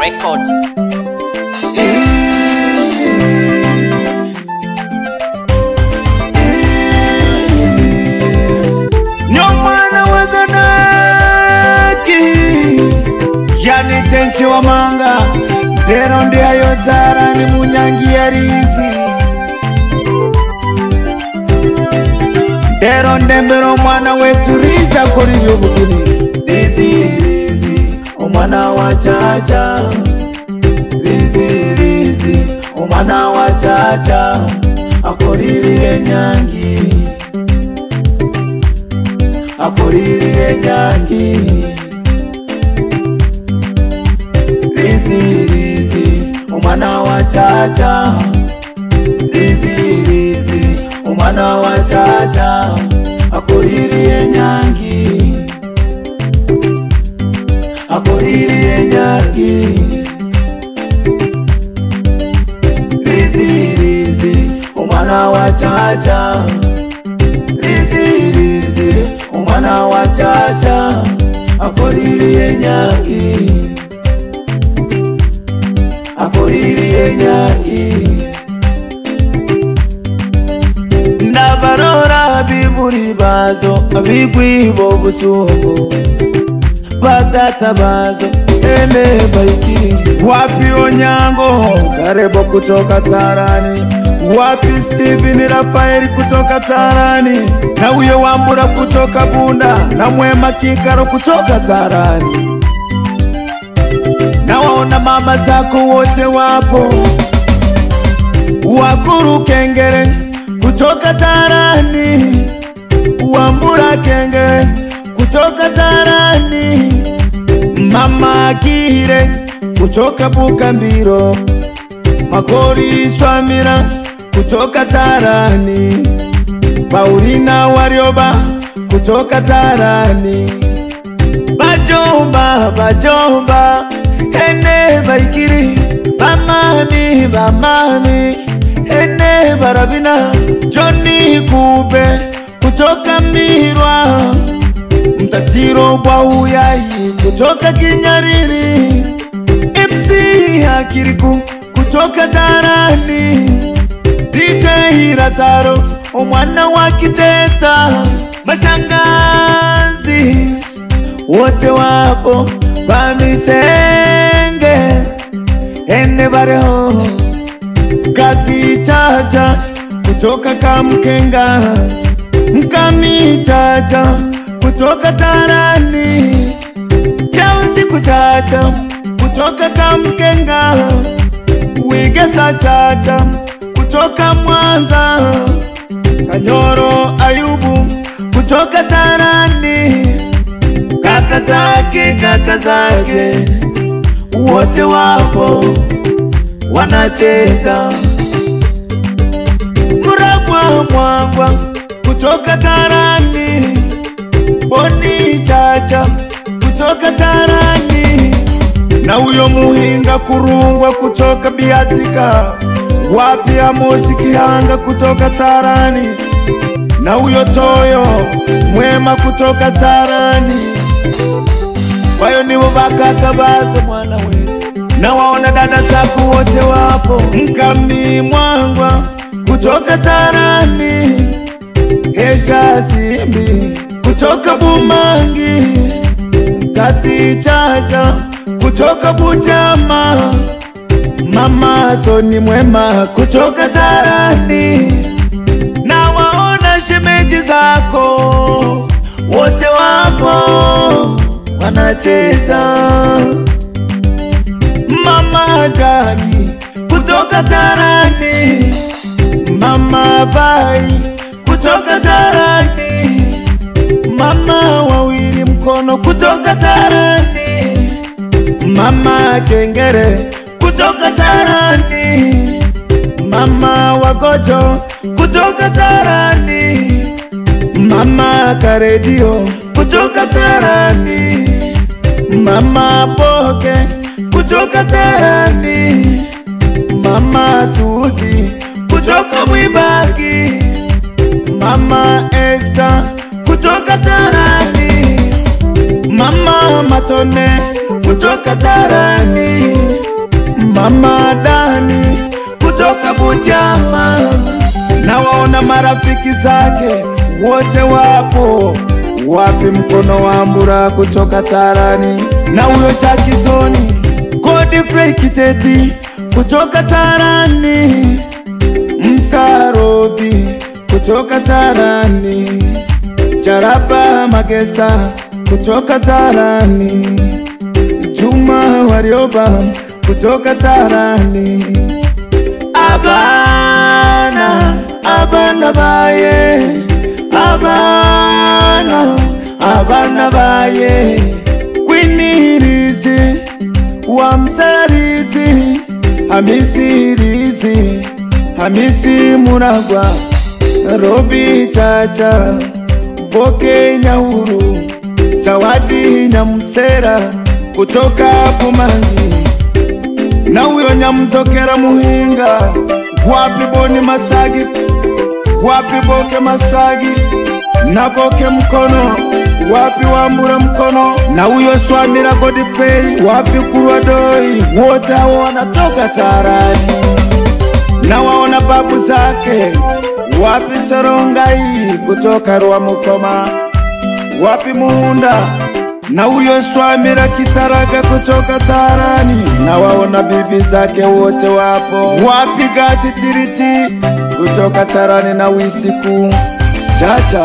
Records. Nyomana wazanaki yani tenchi wa manga dero ndi ayotara ni munyangi ya rizi dero ndembero mwana wetu riza kuri yubukini rizi umwana wa chacha rizi umwana wa chacha akoririye nyangi akoririye nyangi rizi umwana wa chacha rizi umwana wa chacha akoririye nyangi akoririye nyangi rizi umwana wa chacha rizi umwana wa chacha akoririye nyangi akoririye nyangi ndabarora biburi bazo abigwibo busumbu badata bazo ene baiki wapi Onyango Karebo kutoka Tarani wapi Steven Rafael kutoka Tarani na uyo Wambura kutoka Bunda na Mwema Kikaro kutoka Tarani na waona mama zako wote wapo Wakuru Kengere kutoka Tarani Wambura Kengere kutoka Tarani Mama Kire kutoka Bukambiro Makori Swamira kutoka Tarani Paulina Warioba kutoka Tarani Bajomba ene baikiri bamami ene barabina Johnny Kube kutoka Mirwa Mtatiro Bwauyayi kutoka Kinyariri MC Akiriku kutoka Tarani DJ Hirataro umwana wa Kiteta Mashangazi wote wapo Bamisenge ene bareho Kati Chacha kutoka Kamkenga Mkami Chacha kutoka Tarani Chausiku Chacha kutoka Kamkenga Wigesa Chacha kutoka Mwanza Kanyoro Ayubu kutoka Tarani Kaka zake wote wapo wanacheza Mwangwa kutoka Tarani Boni Chacha kutoka Tarani na uyo Muhinga Kurungwa kutoka Biatika wapi Amosi Kihanga kutoka Tarani na uyo Toyo Mwema kutoka Tarani wayo niwo bakaka bazo mwana wetu na waona dada zako wote wapo Mkami Mwangwa kutoka Tarani Hesha Simbi kutoka Bumangi Kati Chacha kutoka Bujama Mama Soni Mwema kutoka Tarani na waona shemeji zako wote wapo wanacheza Mama Jagi kutoka Tarani Mama Bai kutoka Tarani Mama Wawili Mkono kutoka Tarani Mama Kengere kutoka Tarani Mama Wagojo kutoka Tarani Mama Karedio kutoka Tarani Mama Boke kutoka Tarani Mama Susi kutoka Mwibagi Mama Esther kutoka Tarani Mama Matone kutoka Tarani mama Dani kutoka Butiama, na waona marafiki zake wote wapo. Wapi mkono wa Mbura kutoka Tarani, na uyo Jackisoni Godfrey Kiteti kutoka Tarani, Msarobi kutoka Tarani, Jaraba Magesa kutoka Tarani, Juma Warioba kutoka Tarani. Abana baye, abana baye, Kwinirizi wa Msarizi, Hamisirizi, Hamisi Muragwa, Robi Chacha, Boke Nyahuru, Zawadi Nyamsera kutoka Bumangi, na uyo Nyamzokera Muhinga. Wapi Boni Masagi, wapi Boke Masagi na Boke Mkono, wapi Wambura Mkono, na uyo Swamira Godfrey, wapi Kurwa Doi, wote wanatoka Tarani, na waona babu zake. Wapi Sorongai kutoka Rwamukoma, wapi Muhunda, na uyo Swamira Kitaraga kutoka Tarani, na waona bibi zake wote wapo. Wapi Gati Tiriti kutoka Tarani, na Wisiku Chacha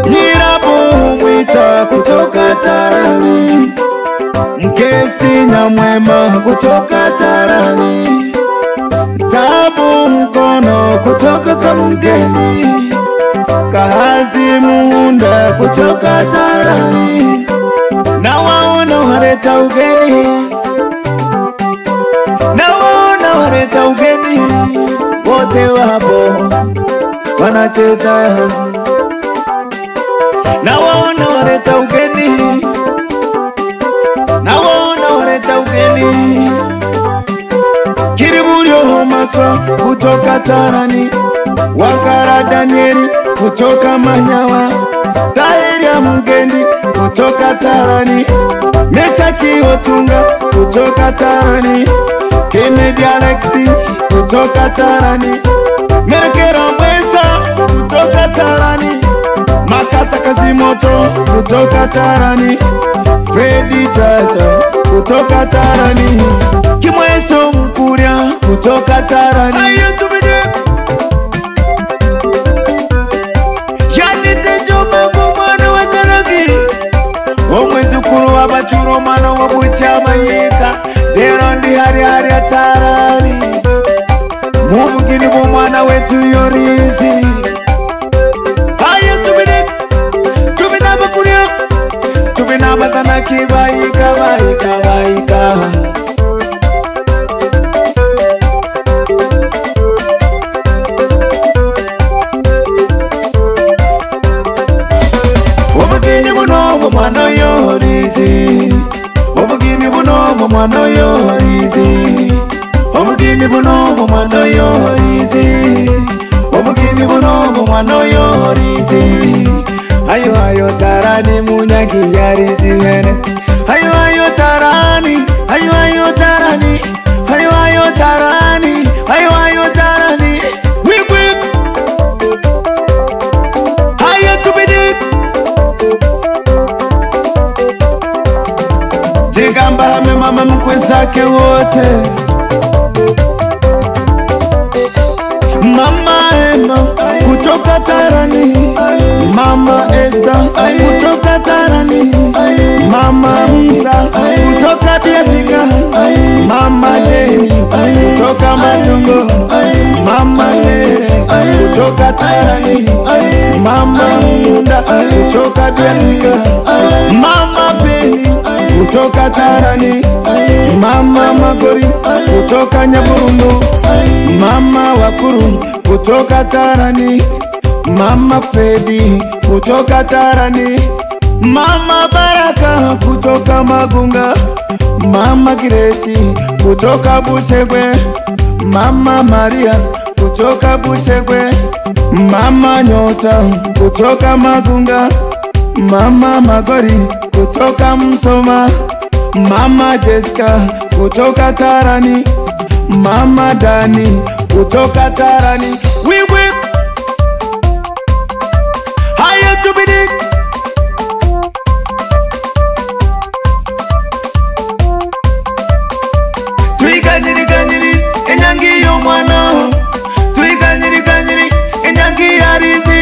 Nyirabu Mwita kutoka Tarani, Mkesi Nyamwema kutoka Tarani, Tabu Mkono kutoka Kamgeni, Kahazi Muhunda kutoka Tarani, na waona waleta ugeni, na waona waleta ugeni, wote wapo wanacheza, na waona waleta ugeni, na waona waleta ugeni. Kiriburio Maswa kutoka Tarani, Wakara Danieli kutoka Manyawa, Tahiria Mgendi kutoka Tarani, Meshaki Otunga kutoka Tarani, Kennedy Alexi kutoka Tarani, Merekera Mwesa kutoka Tarani, Makata Kazimoto kutoka Tarani, Fredi Chacha kutoka Tarani, Kimweso Mkuria kutoka Tarani. Omwezukuru w'Abachuro mwana wa Butiama yika, Dero ndi hari Tarani, mubugini bw'omwana wetu Yorizi. Tubinabakuria, tubinabazanaki bayika. Obugini buno mwana Yorizi, obugini buno mwana Yorizi, obugini buno mwana Yorizi, obugini buno mwana Yorizi. Ayo Tarani Munyagi Yarizi hene, ayo Tarani, ayo Tarani, ayo Tarani, ayo Tarani. Wik ayo tubidi Tegamba mama mkwe zake wote, Mama Emma kutoka Tarani, Mama Esther kutoka Tarani, Mama Musa kutoka Biatika, Mama Jenny kutoka Matungo, Mama Sere kutoka Tarani, Mama Munda kutoka Biatika, Mama Penny kutoka Tarani, Mama Magori kutoka Nyaburundu, Mama Wakuru kutoka Tarani, Mama Fredi kutoka Tarani, Mama Baraka kutoka Magunga, Mama Grace kutoka Busegwe, Mama Maria kutoka Busegwe, Mama Nyota kutoka Magunga, Mama Magori kutoka Msoma, Mama Jessica kutoka Tarani, Mama Dani kutoka Tarani. Wewe haya tubidi tuiganyiri enyangi yo mwana, tuiganyiri enyangi arizi,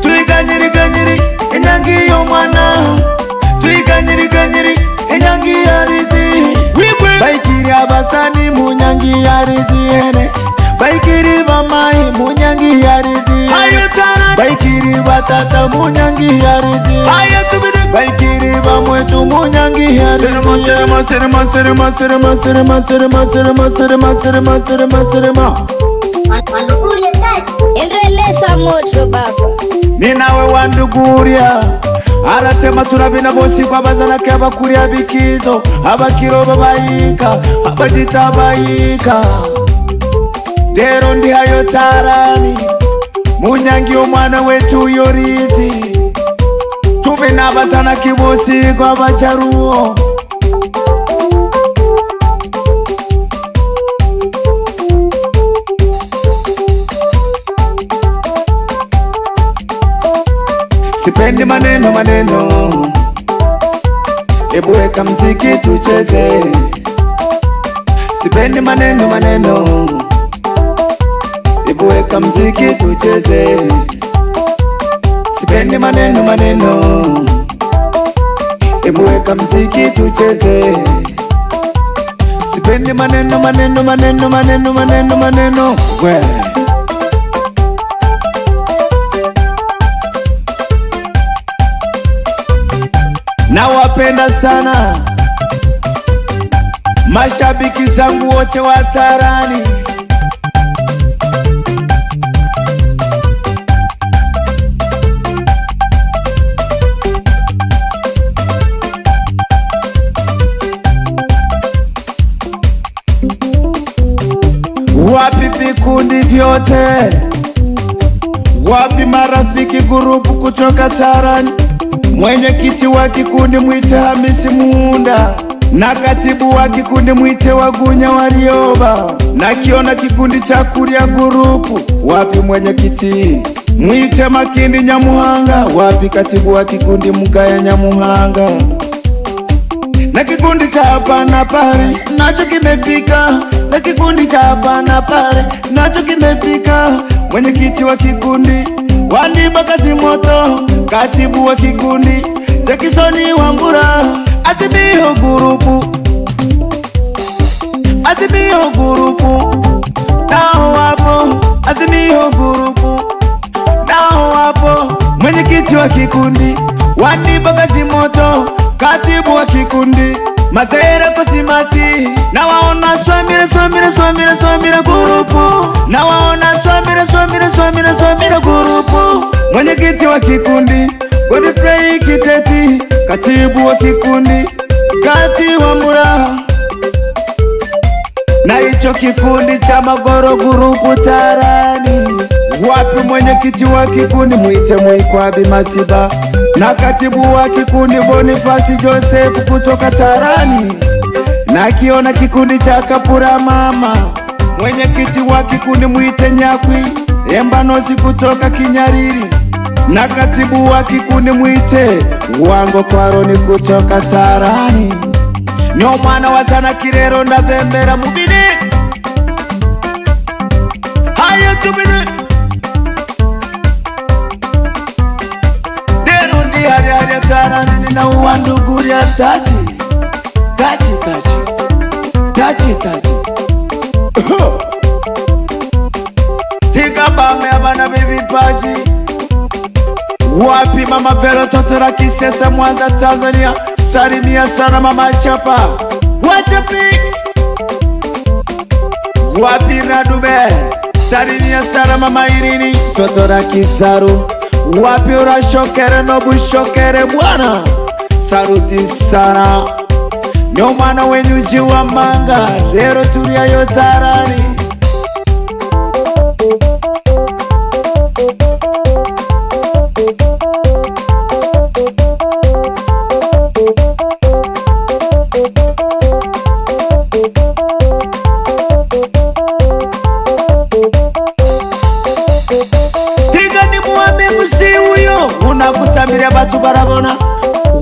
tuiganyiri enyangi yo mwana, tuiganyiri enyangi arizi. Baikiri abasani munyangi arizi ene, baikiri bamai munyangi arizi, baikiri batata munyangi arizi, baikiri bamwetu munyangi arizi. Wanduguria taji endeleza moto baba. Ninawe wanduguria aratema turabina bosi kwa bazana ke abakuria bikizo, abakiroba bayika, abajita bayika. Dero ndi hayo Tarani, munyangi omwana wetu yorizi, tube nabazana kibosi kwa bacharuo. Sipendi maneno, ebu weka mziki tucheze. Sipendi maneno, ebu weka mziki tucheze. Sipendi maneno, ebu weka mziki tucheze. Sipendi maneno, we nawapenda sana mashabiki zangu wote wa Tarani. Wapi vikundi vyote, wapi marafiki gurupu kutoka Tarani? Mwenyekiti wa kikundi mwite Hamisi Muunda, na katibu wa kikundi mwite Wagunya Warioba, na kiona kikundi cha Kuria gurupu. Wapi mwenyekiti? Mwite Makindi Nyamuhanga. Wapi katibu wa kikundi Mugaya Nyamuhanga? Na kikundi cha hapa na pale nacho kimefika, na kikundi cha hapa na pale nacho kimefika. Mwenyekiti wa kikundi Wandiba Kazimoto, katibu wa kikundi Tekisoni Wambura. Azimio gurupu nao wapo, Azimio gurupu nao wapo. Mwenyekiti wa kikundi Wandiba Kazimoto, katibu wa kikundi Mazera Kosimasi. Na waona swamira gurupu, na waona swamira gurupu. Mwenyekiti wa kikundi Godfrey Kiteti, katibu wa kikundi Kati Wambura. Na hicho kikundi cha Magoro gurupu Tarani. Wapi mwenyekiti wa kikundi? Mwite Mwikwabi Masiba, na katibu wa kikundi Bonifasi Joseph kutoka Tarani. Na kiona kikundi cha Kapura Mama, mwenyekiti wa kikundi mwite Nyakwi Embanosi kutoka Kinyariri. Na katibu wa kikundi mwite Wango Kwaroni kutoka Tarani. Nyo mwana wazana Kirero ndabembera mubini. Hayo tubini Dero ndi hari Tarani. Na uwanduguria tachi Tika bame abana bibi paji. Wapi mama Vero Totora Kisesa Mwanza Tanzania? Salimia sana mama Chapa Wachapi. Wapi Radube? Salimia sana mama Irini Totora Kisaru. Wapi Urashokere Nobu Shokere bwana? Saruti sana. Nyo mwana wenyu jiwa manga, lero turia yo Tarani.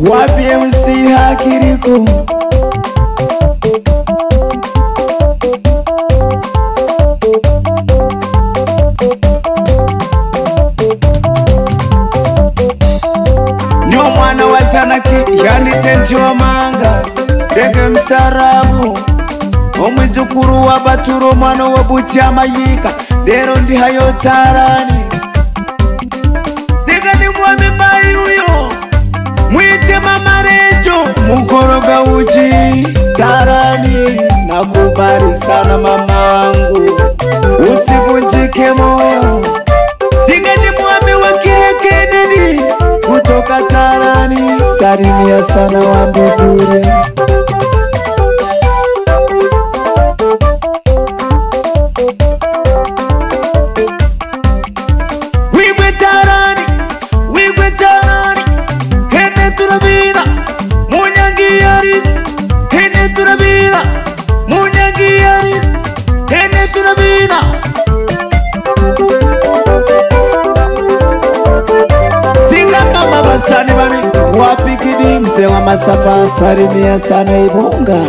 wapi MC Hakiriku? Nyo mwana wa Zanaki, yani Tenji wa Manga, Dege mstarabu, omwizukuru wa Baturo mwana wa Butiamayika, dero ndi hayo tarani. Dega ni mwami mai uyo, mwite mama Rejo, mukoroga uji tarani. Nakubali sana mamangu, usivunjike moyo. Dega ni mwami wa Kirekeneni, kutoka tarani, salimia sana wa Mbugure. Wigwe tarani, hene turabira, munyangiyari, hene turabira, munyangiyari, hene turabira. Mama basani bani, wapi Kidi mzee wa Masafa, salimia sana Ibunga.